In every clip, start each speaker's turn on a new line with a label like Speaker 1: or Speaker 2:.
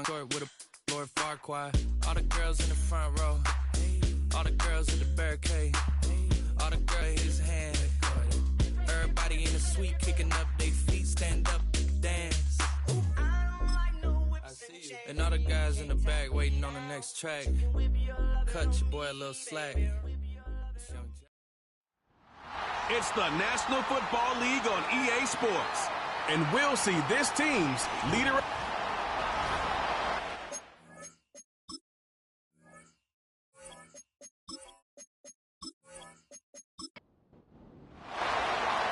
Speaker 1: young court with a Lord Farquaad. All the girls in the front row. All the girls at the barricade. All the girls his hand. Everybody in the suite kicking up their feet. Stand up, dance. I see you. And all the guys in the back waiting on the next track. Cut your boy a little slack.
Speaker 2: It's the National Football League on EA Sports. And we'll see this team's leader.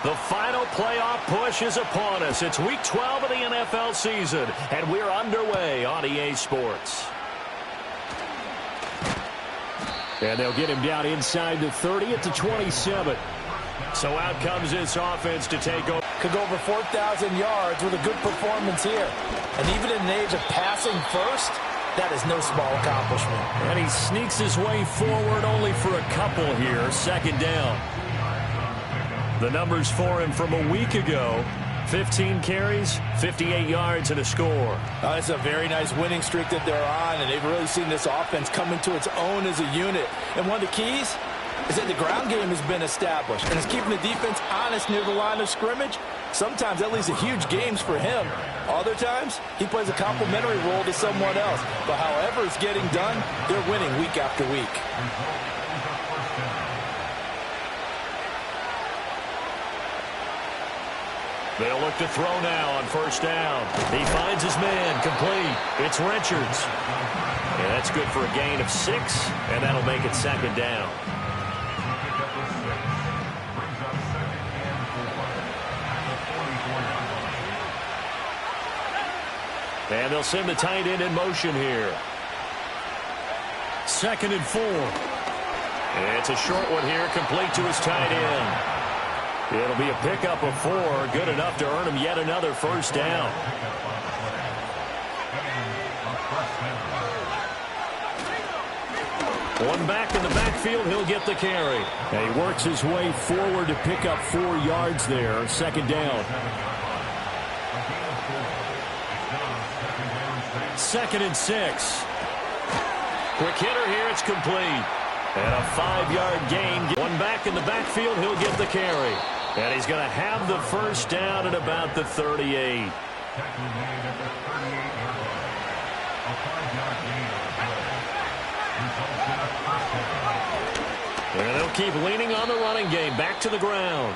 Speaker 3: The final playoff push is upon us. It's Week 12 of the NFL season, and we're underway on EA Sports. And they'll get him down inside the 30 at the 27. So out comes this offense to take over.
Speaker 4: Could go over 4,000 yards with a good performance here. And even in an age of passing first, that is no small accomplishment.
Speaker 3: And he sneaks his way forward only for a couple here. Second down. The numbers for him from a week ago: 15 carries, 58 yards, and a score.
Speaker 4: That's a very nice winning streak that they're on, and they've really seen this offense come into its own as a unit. And one of the keys is that the ground game has been established, and it's keeping the defense honest near the line of scrimmage. Sometimes that leads to huge games for him. Other times, he plays a complementary role to someone else. But however it's getting done, they're winning week after week.
Speaker 3: They'll look to throw now on first down. He finds his man, complete. It's Richards. And that's good for a gain of 6, and that'll make it second down. And they'll send the tight end in motion here. 2nd and 4. And it's a short one here, complete to his tight end. It'll be a pickup of 4, good enough to earn him yet another first down. One back in the backfield, he'll get the carry. And he works his way forward to pick up 4 yards there, second down. 2nd and 6. Quick hitter here, it's complete. And a 5-yard gain. One back in the backfield, he'll get the carry. And he's going to have the first down at about the 38. And they'll keep leaning on the running game. Back to the ground.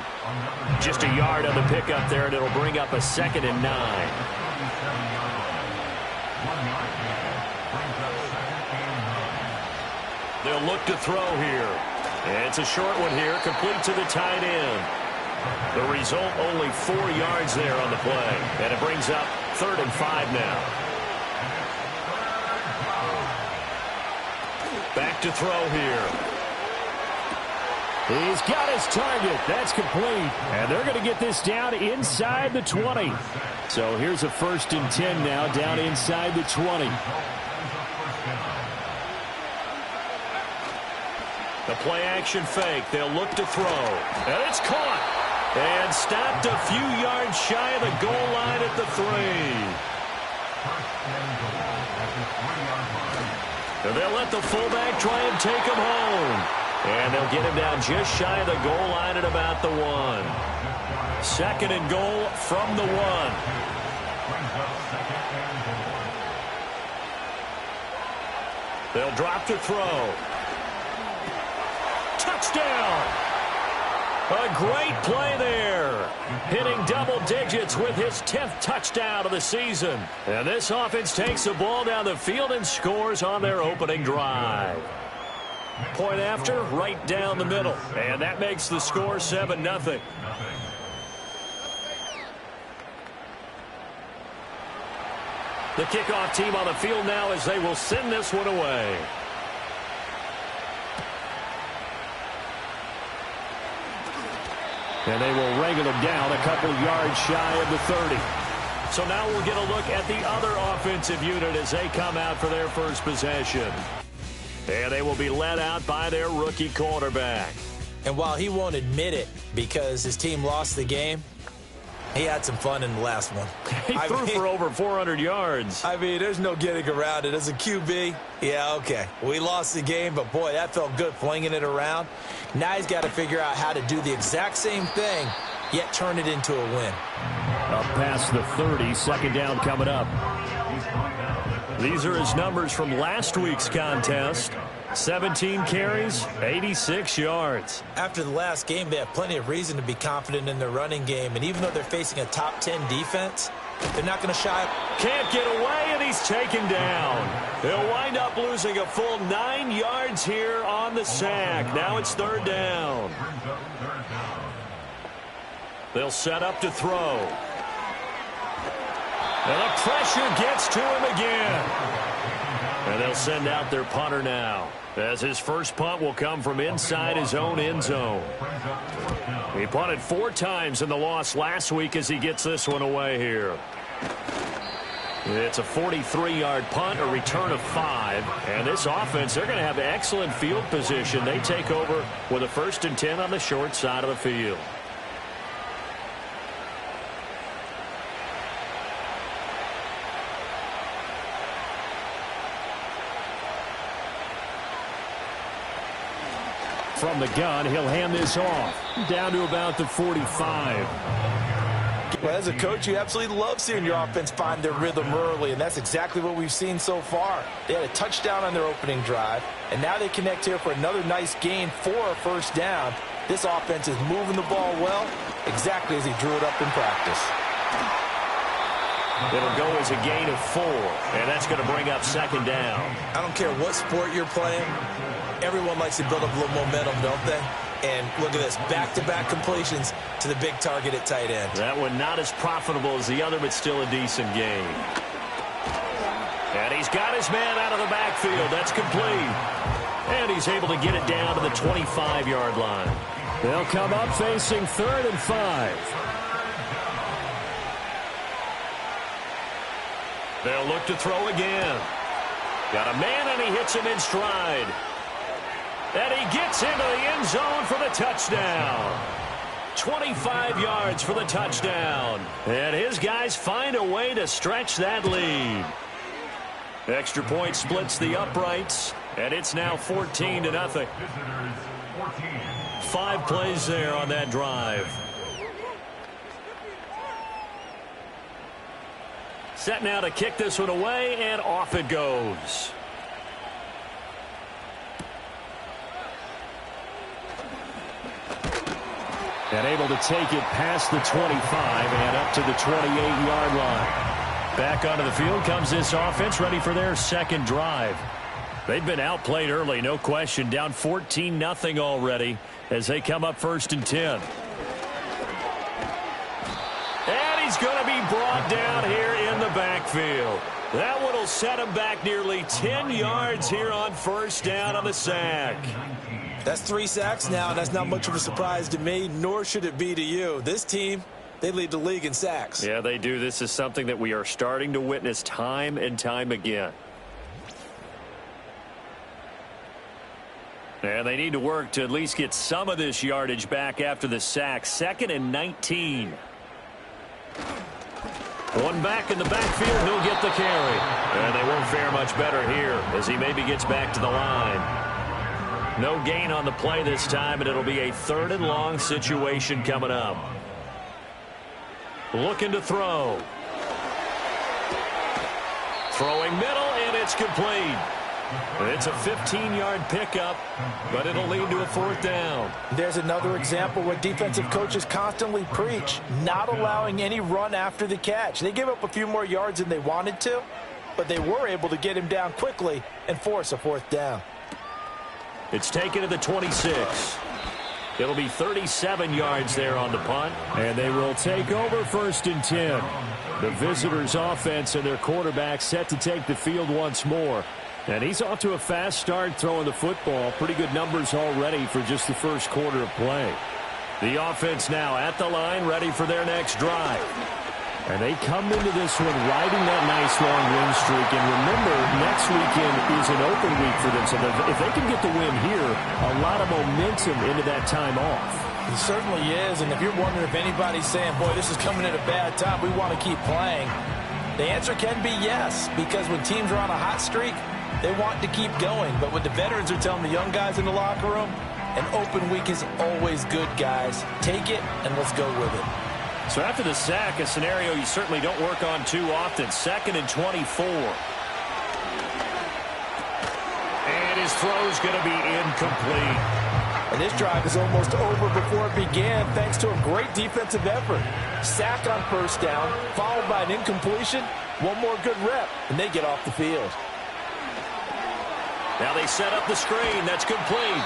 Speaker 3: Just a yard on the pickup there, and it'll bring up a 2nd and 9. They'll look to throw here. And it's a short one here, complete to the tight end. The result, only 4 yards there on the play. And it brings up 3rd and 5 now. Back to throw here. He's got his target. That's complete. And they're going to get this down inside the 20. So here's a 1st and 10 now, down inside the 20. The play action fake. They'll look to throw. And it's caught. And stopped a few yards shy of the goal line at the 3. And they'll let the fullback try and take him home. And they'll get him down just shy of the goal line at about the 1. 2nd and goal from the 1. They'll drop to throw. Touchdown! A great play there. Hitting double digits with his 10th touchdown of the season. And this offense takes the ball down the field and scores on their opening drive. Point after, right down the middle. And that makes the score 7-0. The kickoff team on the field now as they will send this one away. And they will wrangle him down a couple yards shy of the 30. So now we'll get a look at the other offensive unit as they come out for their first possession. And they will be led out by their rookie quarterback.
Speaker 4: And while he won't admit it because his team lost the game, He had some fun in the last one.
Speaker 3: He threw for over 400 yards.
Speaker 4: I mean, there's no getting around it. As a QB, yeah, okay. We lost the game, but, boy, that felt good flinging it around. Now he's got to figure out how to do the exact same thing, yet turn it into a win.
Speaker 3: Up past the 30, second down coming up. These are his numbers from last week's contest. 17 carries, 86 yards.
Speaker 4: After the last game, they have plenty of reason to be confident in their running game. And even though they're facing a top 10 defense, they're not going to shy.
Speaker 3: Can't get away, and he's taken down. He'll wind up losing a full 9 yards here on the sack. Now it's third down. They'll set up to throw. And the pressure gets to him again. And they'll send out their punter now, as his first punt will come from inside his own end zone. He punted 4 times in the loss last week as he gets this one away here. It's a 43-yard punt, a return of 5. And this offense, they're going to have excellent field position. They take over with a 1st and 10 on the short side of the field. From the gun, he'll hand this off down to about the 45.
Speaker 4: Well, as a coach, you absolutely love seeing your offense find their rhythm early, and that's exactly what we've seen so far. They had a touchdown on their opening drive, and now they connect here for another nice gain for a first down. This offense is moving the ball well, exactly as he drew it up in practice.
Speaker 3: It'll go as a gain of 4, and that's going to bring up second down.
Speaker 4: I don't care what sport you're playing. Everyone likes to build up a little momentum, don't they? And look at this, back-to-back completions to the big target at tight end.
Speaker 3: That one not as profitable as the other, but still a decent gain. And he's got his man out of the backfield. That's complete. And he's able to get it down to the 25-yard line. They'll come up facing 3rd and 5. They'll look to throw again. Got a man, and he hits him in stride. And he gets into the end zone for the touchdown. 25 yards for the touchdown. And his guys find a way to stretch that lead. Extra point splits the uprights, and it's now 14-0. 5 plays there on that drive. Set now to kick this one away, and off it goes. And able to take it past the 25 and up to the 28-yard line. Back onto the field comes this offense, ready for their second drive. They've been outplayed early, no question. Down 14-0 already as they come up 1st and 10. And he's going to be brought down here in the backfield. That one will set him back nearly 10 yards here on first down on the sack.
Speaker 4: That's 3 sacks now, and that's not much of a surprise to me, nor should it be to you. This team, they lead the league in sacks.
Speaker 3: Yeah, they do. This is something that we are starting to witness time and time again. And they need to work to at least get some of this yardage back after the sack. 2nd and 19. One back in the backfield, he'll get the carry. And they won't fare much better here as he maybe gets back to the line. No gain on the play this time, and it'll be a 3rd and long situation coming up. Looking to throw. Throwing middle, and it's complete. It's a 15-yard pickup, but it'll lead to a 4th down.
Speaker 4: There's another example what defensive coaches constantly preach, not allowing any run after the catch. They gave up a few more yards than they wanted to, but they were able to get him down quickly and force a 4th down.
Speaker 3: It's taken to the 26. It'll be 37 yards there on the punt. And they will take over 1st and 10. The visitors' offense and their quarterback set to take the field once more. And he's off to a fast start throwing the football. Pretty good numbers already for just the first quarter of play. The offense now at the line, ready for their next drive. And they come into this one riding that nice long win streak. And remember, next weekend is an open week for them. So if they can get the win here, a lot of momentum into that time off.
Speaker 4: He certainly is, and if you're wondering if anybody's saying, boy, this is coming at a bad time, we want to keep playing, the answer can be yes, because when teams are on a hot streak, they want to keep going. But what the veterans are telling the young guys in the locker room, an open week is always good, guys. Take it, and let's go with it.
Speaker 3: So after the sack, a scenario you certainly don't work on too often. 2nd and 24. And his throw's going to be incomplete.
Speaker 4: And this drive is almost over before it began thanks to a great defensive effort. Sack on first down, followed by an incompletion. One more good rep, and they get off the field.
Speaker 3: Now they set up the screen. That's complete.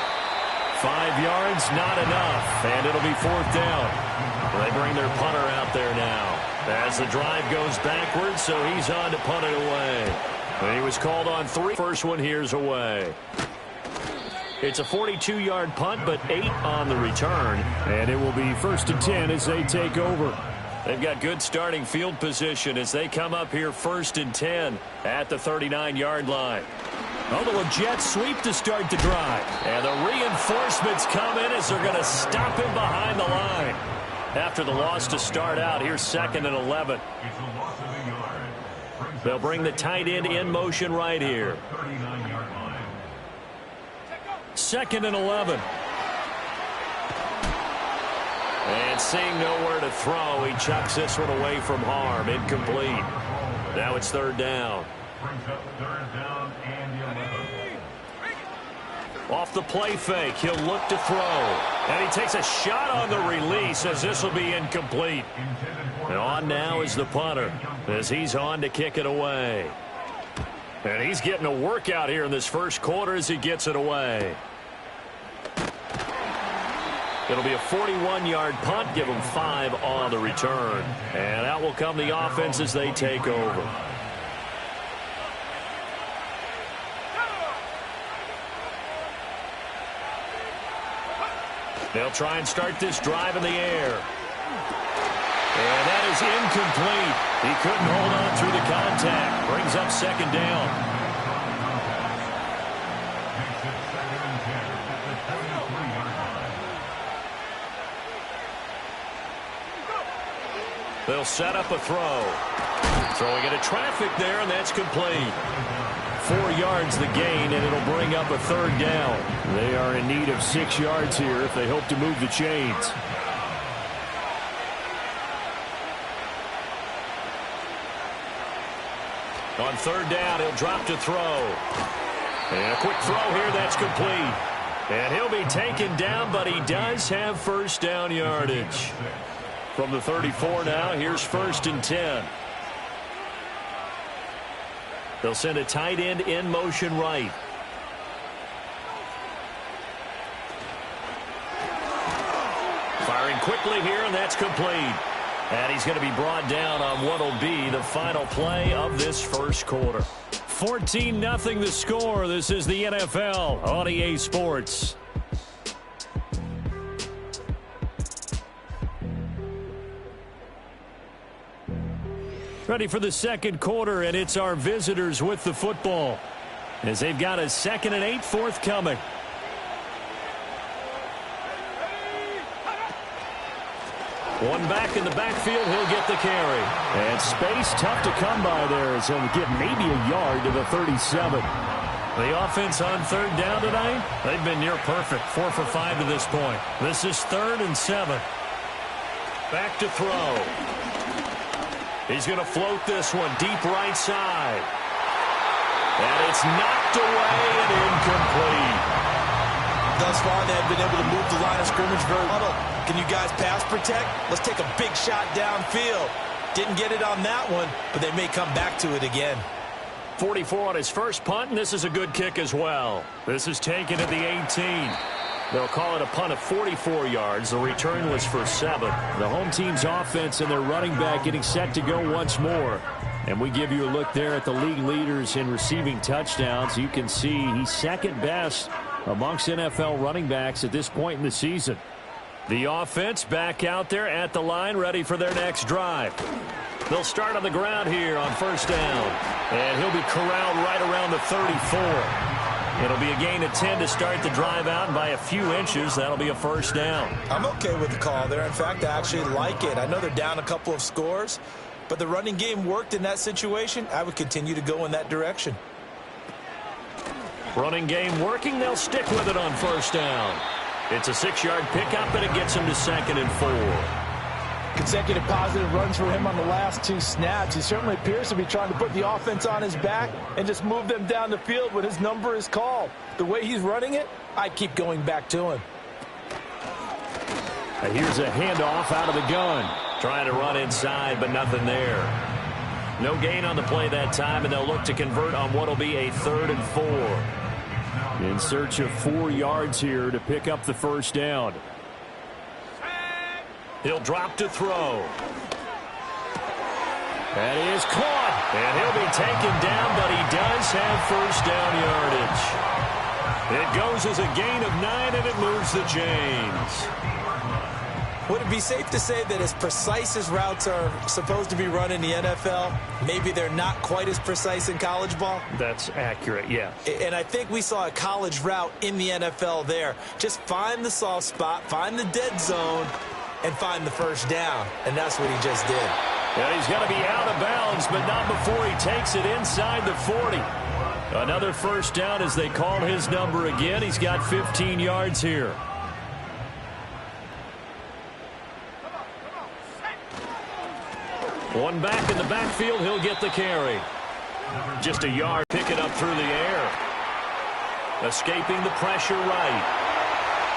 Speaker 3: 5 yards, not enough. And it'll be 4th down. They bring their punter out there now as the drive goes backwards, so he's on to punt it away. And he was called on 3. First one here's away. It's a 42-yard punt, but 8 on the return. And it will be 1st and 10 as they take over. They've got good starting field position as they come up here 1st and 10 at the 39-yard line. Although a jet sweep to start the drive. And the reinforcements come in as they're going to stop him behind the line. After the loss to start out, here's 2nd and 11. They'll bring the tight end in motion right here. 2nd and 11. And seeing nowhere to throw, he chucks this one away from harm. Incomplete. Now it's 3rd down. Off the play fake, he'll look to throw. And he takes a shot on the release as this will be incomplete. And on now is the punter as he's on to kick it away. And he's getting a workout here in this first quarter as he gets it away. It'll be a 41-yard punt, give them 5 on the return. And out will come the offense as they take over. They'll try and start this drive in the air. And that is incomplete. He couldn't hold on through the contact. Brings up 2nd down. They'll set up a throw. Throwing into traffic there, and that's complete. 4 yards the gain, and it'll bring up a 3rd down. They are in need of 6 yards here if they hope to move the chains. On 3rd down, he'll drop to throw. And a quick throw here, that's complete. And he'll be taken down, but he does have 1st down yardage. From the 34 now, here's 1st and 10. They'll send a tight end in motion right. Firing quickly here, and that's complete. And he's going to be brought down on what will be the final play of this first quarter. 14-0 the score. This is the NFL on EA Sports. Ready for the second quarter, and it's our visitors with the football as they've got a 2nd and 8 forthcoming. One back in the backfield, he'll get the carry. And space tough to come by there, so he'll get maybe a yard to the 37. The offense on 3rd down tonight, they've been near perfect, 4 for 5 to this point. This is 3rd and 7. Back to throw. He's going to float this one deep right side. And it's knocked away and incomplete.
Speaker 4: Thus far, they have been able to move the line of scrimmage very well. Can you guys pass protect? Let's take a big shot downfield. Didn't get it on that one, but they may come back to it again.
Speaker 3: 44 on his first punt, and this is a good kick as well. This is taken at the 18. They'll call it a punt of 44 yards. The return was for 7. The home team's offense and their running back getting set to go once more. And we give you a look there at the league leaders in receiving touchdowns. You can see he's 2nd best amongst NFL running backs at this point in the season. The offense back out there at the line, ready for their next drive. They'll start on the ground here on 1st down. And he'll be corralled right around the 34. It'll be a gain of 10 to start the drive out, and by a few inches, that'll be a first down.
Speaker 4: I'm okay with the call there. In fact, I actually like it. I know they're down a couple of scores, but the running game worked in that situation. I would continue to go in that direction.
Speaker 3: Running game working. They'll stick with it on first down. It's a 6-yard pickup, and it gets him to 2nd and 4.
Speaker 4: Consecutive positive runs for him on the last 2 snaps. He certainly appears to be trying to put the offense on his back and just move them down the field when his number is called. The way he's running it, I keep going back to him.
Speaker 3: And here's a handoff out of the gun. Trying to run inside, but nothing there. No gain on the play that time, and they'll look to convert on what will be a 3rd and 4. In search of 4 yards here to pick up the first down. He'll drop to throw. That is caught. And he'll be taken down, but he does have first down yardage. It goes as a gain of 9, and it moves the chains.
Speaker 4: Would it be safe to say that as precise as routes are supposed to be run in the NFL, maybe they're not quite as precise in college ball?
Speaker 3: That's accurate, yeah.
Speaker 4: And I think we saw a college route in the NFL there. Just find the soft spot, find the dead zone, and find the first down. And that's what he just did.
Speaker 3: Yeah, he's going to be out of bounds, but not before he takes it inside the 40. Another first down as they call his number again. He's got 15 yards here. One back in the backfield, he'll get the carry. Just a yard, pick it up through the air. Escaping the pressure right.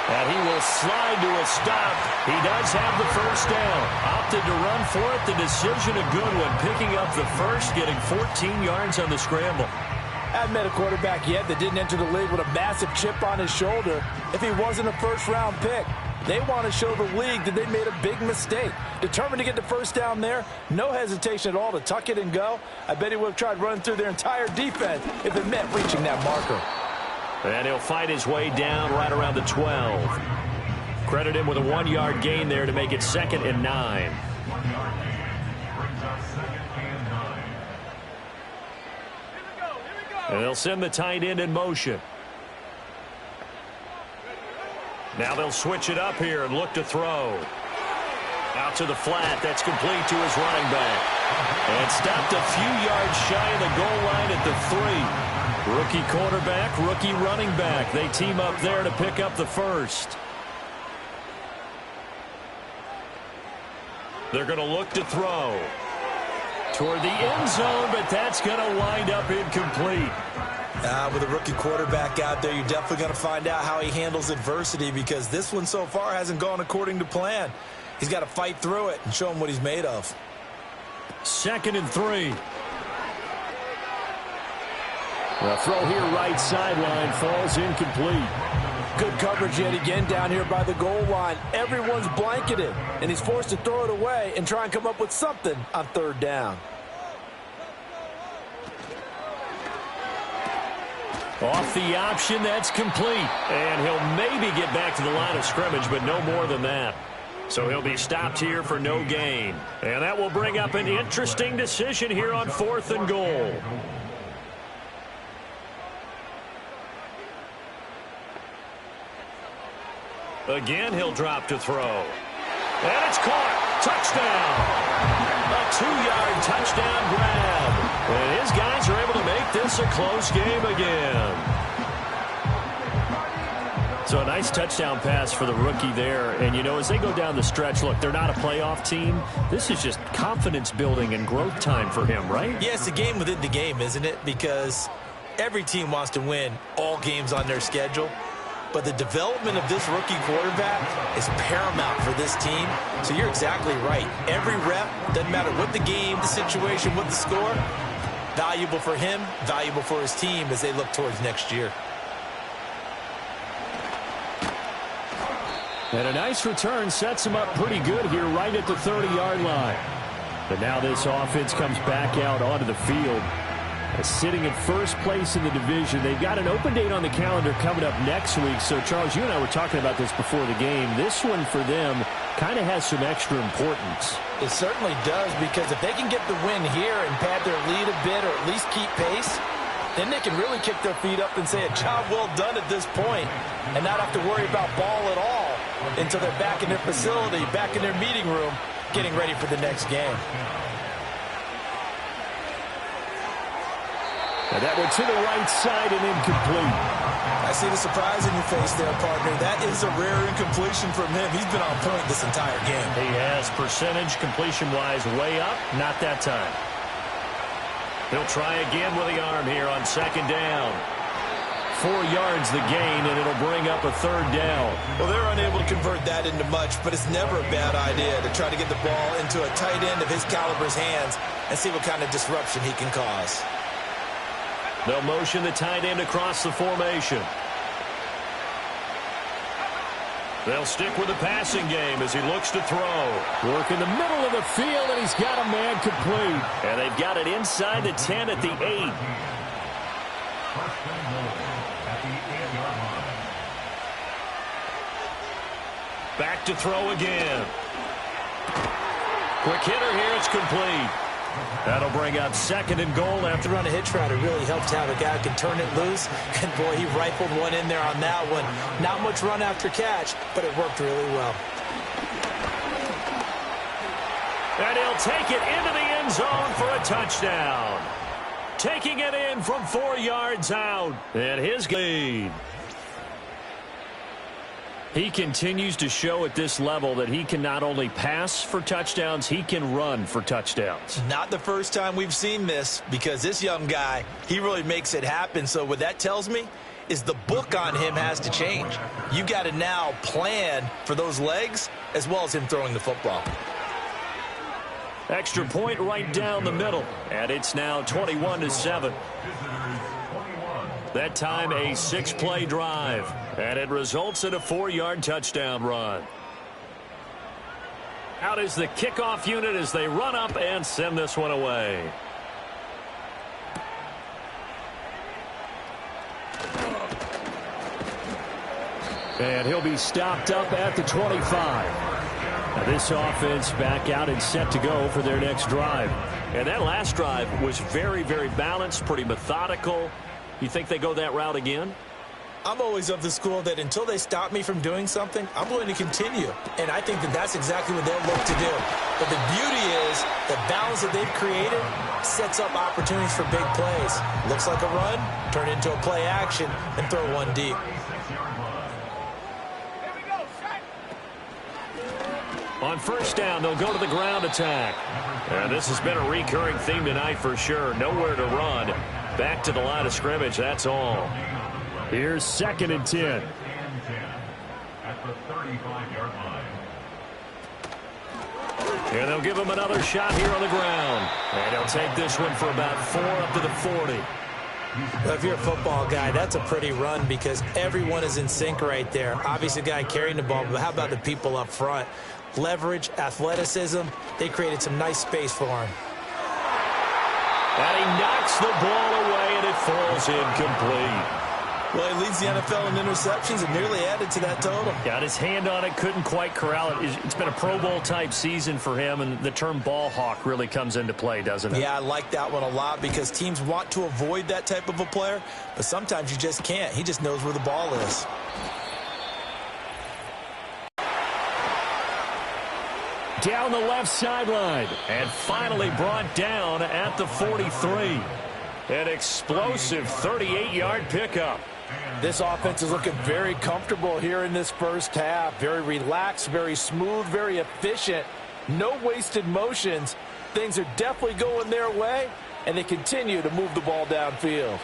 Speaker 3: And he will slide to a stop. He does have the first down. Opted to run for it. The decision a good one. Picking up the first, getting 14 yards on the scramble.
Speaker 4: I haven't met a quarterback yet that didn't enter the league with a massive chip on his shoulder if he wasn't a first-round pick. They want to show the league that they made a big mistake. Determined to get the first down there, no hesitation at all to tuck it and go. I bet he would have tried running through their entire defense if it meant reaching that marker.
Speaker 3: And he'll fight his way down right around the 12. Credit him with a 1-yard gain there to make it 2nd and 9. And they'll send the tight end in motion. Now they'll switch it up here and look to throw. Out to the flat. That's complete to his running back. And stopped a few yards shy of the goal line at the 3. Rookie quarterback, rookie running back. They team up there to pick up the first. They're going to look to throw toward the end zone, but that's going to wind up incomplete.
Speaker 4: With a rookie quarterback out there, you're definitely going to find out how he handles adversity, because this one so far hasn't gone according to plan. He's got to fight through it and show him what he's made of.
Speaker 3: 2nd and 3. The throw here right sideline falls incomplete.
Speaker 4: Good coverage yet again down here by the goal line. Everyone's blanketed, and he's forced to throw it away and try and come up with something on 3rd down.
Speaker 3: Off the option, that's complete. And he'll maybe get back to the line of scrimmage, but no more than that. So he'll be stopped here for no gain. And that will bring up an interesting decision here on 4th and goal. Again, he'll drop to throw. And it's caught. Touchdown. A 2-yard touchdown grab. And his guys are able to make this a close game again. So a nice touchdown pass for the rookie there. And, you know, as they go down the stretch, look, they're not a playoff team. This is just confidence building and growth time for him, right?
Speaker 4: Yeah, it's a game within the game, isn't it? Because every team wants to win all games on their schedule. But the development of this rookie quarterback is paramount for this team. So you're exactly right. Every rep, doesn't matter what the game, the situation, what the score, valuable for him, valuable for his team as they look towards next year.
Speaker 3: And a nice return sets him up pretty good here right at the 30-yard line. But now this offense comes back out onto the field. Sitting in first place in the division. They've got an open date on the calendar coming up next week. So, Charles, you and I were talking about this before the game. This one for them kind of has some extra importance.
Speaker 4: It certainly does, because if they can get the win here and pad their lead a bit or at least keep pace, then they can really kick their feet up and say a job well done at this point and not have to worry about ball at all until they're back in their facility, back in their meeting room, getting ready for the next game.
Speaker 3: And that went to the right side and incomplete.
Speaker 4: I see the surprise in your face there, partner. That is a rare incompletion from him. He's been on point this entire game.
Speaker 3: He has percentage completion-wise way up. Not that time. He'll try again with the arm here on second down. 4 yards the gain, and it'll bring up a third down.
Speaker 4: Well, they're unable to convert that into much, but it's never a bad idea to try to get the ball into a tight end of his caliber's hands and see what kind of disruption he can cause.
Speaker 3: They'll motion the tight end across the formation. They'll stick with the passing game as he looks to throw. Work in the middle of the field, and he's got a man complete. And they've got it inside the 10 at the 8. Back to throw again. Quick hitter here, it's complete. That'll bring up second and goal after
Speaker 4: run a hitch route. It really helped how the guy can turn it loose. And, boy, he rifled one in there on that one. Not much run after catch, but it worked really well.
Speaker 3: And he'll take it into the end zone for a touchdown. Taking it in from 4 yards out. And his lead. He continues to show at this level that he can not only pass for touchdowns, he can run for touchdowns.
Speaker 4: Not the first time we've seen this, because this young guy, he really makes it happen. So what that tells me is the book on him has to change. You got to now plan for those legs as well as him throwing the football.
Speaker 3: Extra point right down the middle, and it's now 21-7. That time a 6-play drive, and it results in a 4-yard touchdown run. Out is the kickoff unit as they run up and send this one away. And he'll be stopped up at the 25. Now this offense back out and set to go for their next drive. And that last drive was very, very balanced, pretty methodical. You think they go that route again?
Speaker 4: I'm always of the school that until they stop me from doing something, I'm going to continue. And I think that that's exactly what they'll look to do. But the beauty is the balance that they've created sets up opportunities for big plays. Looks like a run, turn into a play action, and throw one deep.
Speaker 3: On first down, they'll go to the ground attack. And this has been a recurring theme tonight for sure. Nowhere to run. Back to the line of scrimmage, that's all. Here's second and 10.
Speaker 5: At the 35-yard line.
Speaker 3: And they'll give him another shot here on the ground. And he'll take this one for about 4 up to the 40.
Speaker 4: Well, if you're a football guy, that's a pretty run because everyone is in sync right there. Obviously, the guy carrying the ball, but how about the people up front? Leverage, athleticism, they created some nice space for him.
Speaker 3: And he knocks the ball away, and it falls incomplete.
Speaker 4: Well, he leads the NFL in interceptions and nearly added to that total.
Speaker 3: Got his hand on it, couldn't quite corral it. It's been a Pro Bowl-type season for him, and the term ball hawk really comes into play, doesn't it?
Speaker 4: Yeah, I like that one a lot because teams want to avoid that type of a player, but sometimes you just can't. He just knows where the ball is.
Speaker 3: Down the left sideline, and finally brought down at the 43. An explosive 38-yard pickup.
Speaker 4: This offense is looking very comfortable here in this first half. Very relaxed, very smooth, very efficient. No wasted motions. Things are definitely going their way, and they continue to move the ball downfield.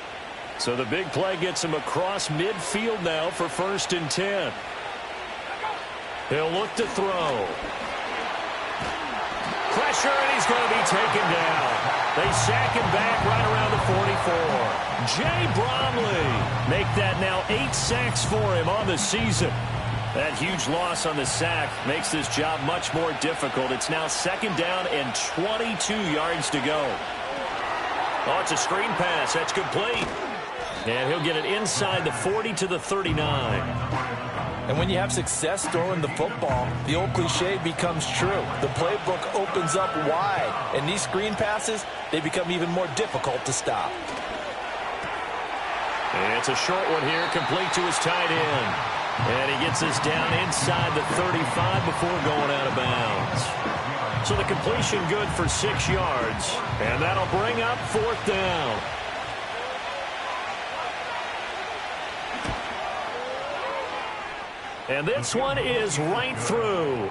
Speaker 3: So the big play gets him across midfield now for first and 10. He'll look to throw. Pressure, and he's going to be taken down. They sack him back right around the 44. Jay Bromley make that now 8 sacks for him on the season. That huge loss on the sack makes this job much more difficult. It's now second down and 22 yards to go. Oh, it's a screen pass. That's complete. And he'll get it inside the 40 to the 39.
Speaker 4: And when you have success throwing the football, the old cliche becomes true. The playbook opens up wide, and these screen passes, they become even more difficult to stop.
Speaker 3: It's a short one here, complete to his tight end. And he gets this down inside the 35 before going out of bounds. So the completion good for 6 yards. And that'll bring up 4th down. And this one is right through.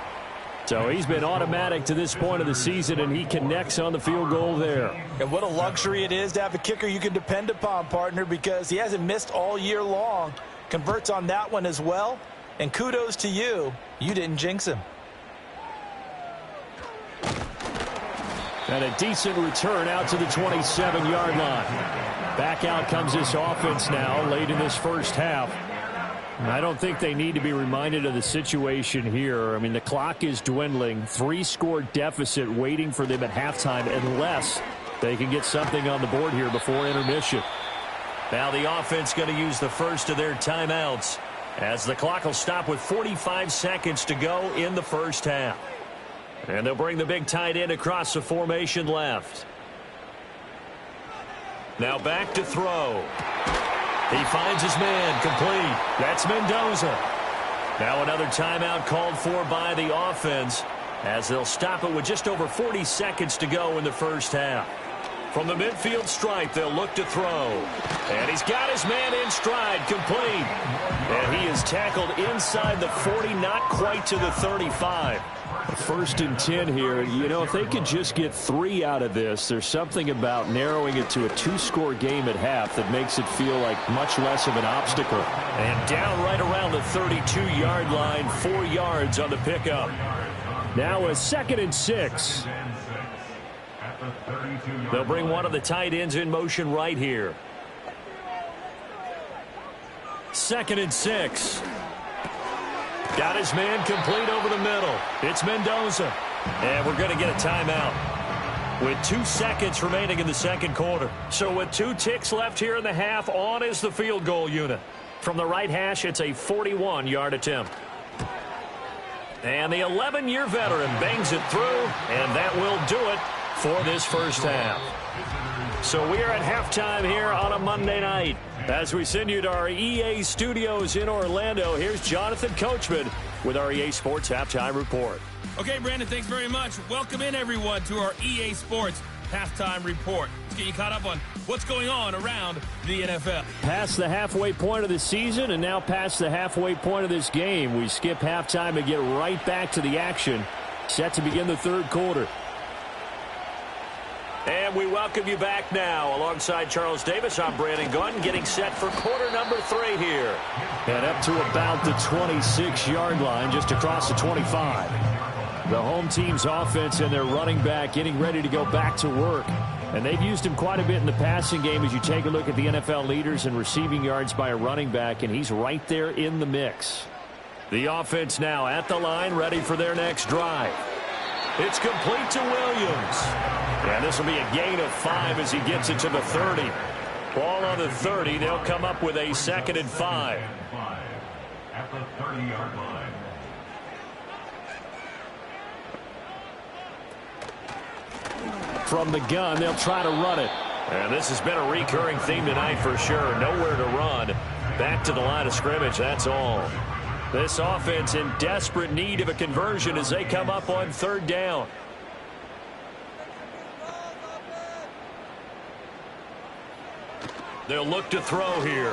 Speaker 3: So he's been automatic to this point of the season, and he connects on the field goal there.
Speaker 4: And what a luxury it is to have a kicker you can depend upon, partner, because he hasn't missed all year long. Converts on that one as well. And kudos to you. You didn't jinx him.
Speaker 3: And a decent return out to the 27-yard line. Back out comes this offense now late in this first half. I don't think they need to be reminded of the situation here. I mean, the clock is dwindling. 3-score deficit waiting for them at halftime unless they can get something on the board here before intermission. Now the offense going to use the first of their timeouts as the clock will stop with 45 seconds to go in the first half. And they'll bring the big tight end across the formation left. Now back to throw. He finds his man, complete. That's Mendoza. Now another timeout called for by the offense as they'll stop it with just over 40 seconds to go in the first half. From the midfield stripe, they'll look to throw. And he's got his man in stride, complete. And he is tackled inside the 40, not quite to the 35. 1st and 10 here. You know, if they could just get 3 out of this, there's something about narrowing it to a 2-score game at half that makes it feel like much less of an obstacle. And down right around the 32-yard line, 4 yards on the pickup. Now a 2nd and 6. They'll bring one of the tight ends in motion right here. 2nd and 6. Got his man complete over the middle. It's Mendoza. And we're going to get a timeout with 2 seconds remaining in the second quarter. So with 2 ticks left here in the half, on is the field goal unit. From the right hash, it's a 41-yard attempt. And the 11-year veteran bangs it through, and that will do it for this first half. So we are at halftime here on a Monday night. As we send you to our EA studios in Orlando, here's Jonathan Coachman with our EA Sports Halftime Report.
Speaker 6: Okay, Brandon, thanks very much. Welcome in, everyone, to our EA Sports Halftime Report. Let's get you caught up on what's going on around the NFL.
Speaker 3: Past the halfway point of the season and now past the halfway point of this game. We skip halftime and get right back to the action. Set to begin the third quarter. And we welcome you back now. Alongside Charles Davis, I'm Brandon Gunn, getting set for quarter number 3 here. And up to about the 26-yard line, just across the 25. The home team's offense and their running back getting ready to go back to work. And they've used him quite a bit in the passing game as you take a look at the NFL leaders in receiving yards by a running back, and he's right there in the mix. The offense now at the line, ready for their next drive. It's complete to Williams. And this will be a gain of 5 as he gets it to the 30. Ball on the 30. They'll come up with a 2nd and 5.
Speaker 5: At the 30-yard line.
Speaker 3: From the gun, they'll try to run it. And this has been a recurring theme tonight for sure. Nowhere to run. Back to the line of scrimmage, that's all. This offense in desperate need of a conversion as they come up on 3rd down. They'll look to throw here.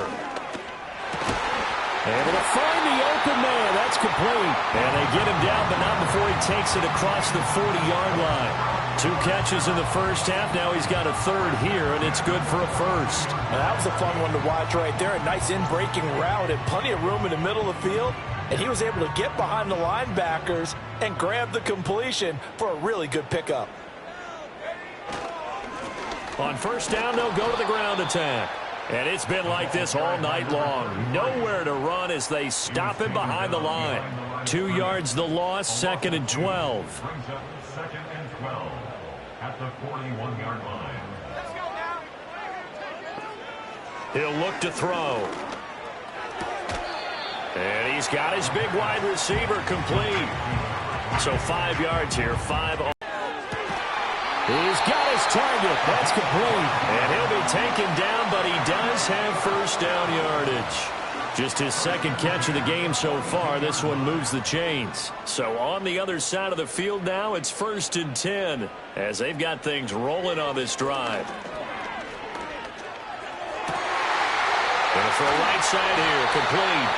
Speaker 3: Able to find the open man. That's complete. And they get him down, but not before he takes it across the 40-yard line. 2 catches in the first half. Now he's got a 3rd here, and it's good for a 1st.
Speaker 4: Now that was a fun one to watch right there. A nice in-breaking route and plenty of room in the middle of the field. And he was able to get behind the linebackers and grab the completion for a really good pickup.
Speaker 3: On 1st down, they'll go to the ground attack. And it's been like this all night long. Nowhere to run as they stop him behind the line. 2 yards the loss, 2nd and 12.
Speaker 5: Brings up 2nd and 12 at the 41-yard line.
Speaker 3: He'll look to throw. And he's got his big wide receiver complete. So 5 yards here, 5. He's got his target. That's complete. And he'll be taken down, but he does have first down yardage. Just his second catch of the game so far. This one moves the chains. So on the other side of the field now, it's 1st and 10 as they've got things rolling on this drive. And for a right side here, complete.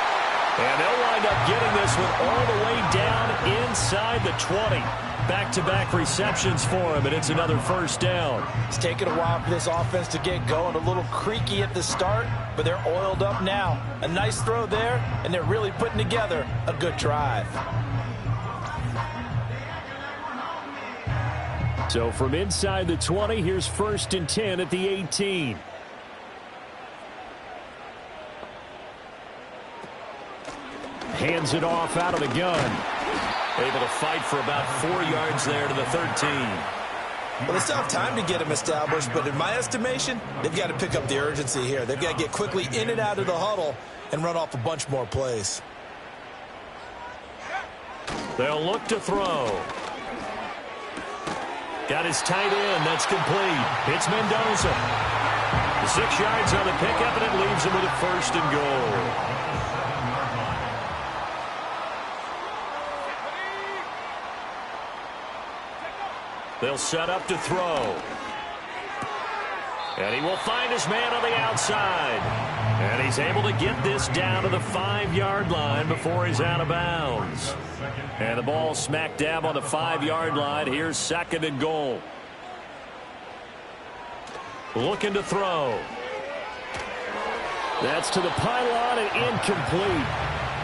Speaker 3: And they'll wind up getting this one all the way down inside the 20. Back-to-back receptions for him, and it's another first down.
Speaker 4: It's taken a while for this offense to get going. A little creaky at the start, but they're oiled up now. A nice throw there, and they're really putting together a good drive.
Speaker 3: So from inside the 20, here's 1st and 10 at the 18. Hands it off out of the gun. Able to fight for about 4 yards there to the 13.
Speaker 4: Well, they still have time to get him established, but in my estimation, they've got to pick up the urgency here. They've got to get quickly in and out of the huddle and run off a bunch more plays.
Speaker 3: They'll look to throw. Got his tight end. That's complete. It's Mendoza. 6 yards on the pickup, and it leaves him with a 1st and goal. They'll set up to throw. And he will find his man on the outside. And he's able to get this down to the 5-yard line before he's out of bounds. And the ball smack dab on the 5-yard line. Here's 2nd and goal. Looking to throw. That's to the pylon and incomplete.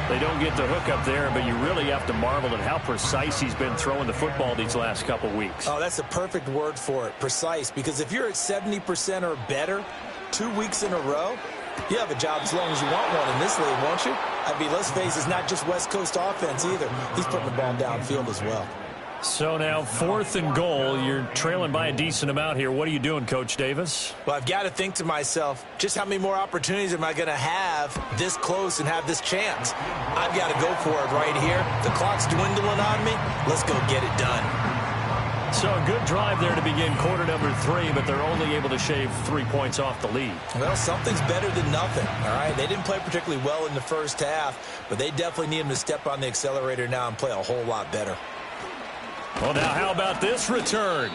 Speaker 3: They don't get the hook up there, but you really have to marvel at how precise he's been throwing the football these last couple weeks.
Speaker 4: Oh, that's a perfect word for it, precise, because if you're at 70% or better 2 weeks in a row, you have a job as long as you want one in this league, won't you? I mean, let's face it, it's not just West Coast offense either. He's putting the ball downfield as well.
Speaker 3: So now 4th and goal. You're trailing by a decent amount here. What are you doing, Coach Davis?
Speaker 4: Well, I've got to think to myself, just how many more opportunities am I going to have this close and have this chance? I've got to go for it right here. The clock's dwindling on me. Let's go get it done.
Speaker 3: So a good drive there to begin quarter number 3, but they're only able to shave 3 points off the lead.
Speaker 4: Well, something's better than nothing, all right? They didn't play particularly well in the first half, but they definitely need him to step on the accelerator now and play a whole lot better.
Speaker 3: Well, now how about this return?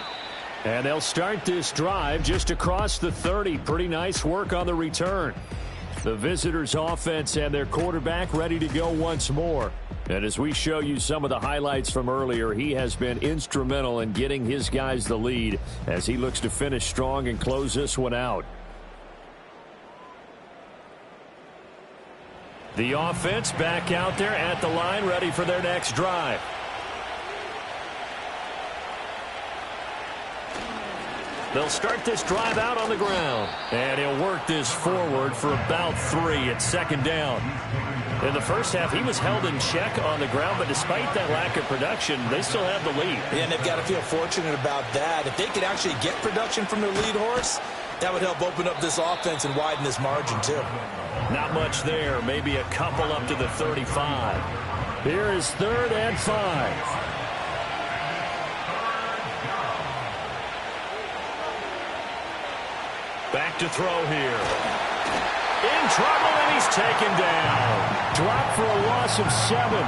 Speaker 3: And they'll start this drive just across the 30. Pretty nice work on the return. The visitors' offense and their quarterback ready to go once more. And as we show you some of the highlights from earlier, he has been instrumental in getting his guys the lead as he looks to finish strong and close this one out. The offense back out there at the line, ready for their next drive. They'll start this drive out on the ground. And he'll work this forward for about 3 at 2nd down. In the first half, he was held in check on the ground, but despite that lack of production, they still have the lead.
Speaker 4: Yeah, and they've got to feel fortunate about that. If they could actually get production from their lead horse, that would help open up this offense and widen this margin, too.
Speaker 3: Not much there. Maybe a couple up to the 35. Here is 3rd and 5. Back to throw here. In trouble, and he's taken down. Dropped for a loss of 7.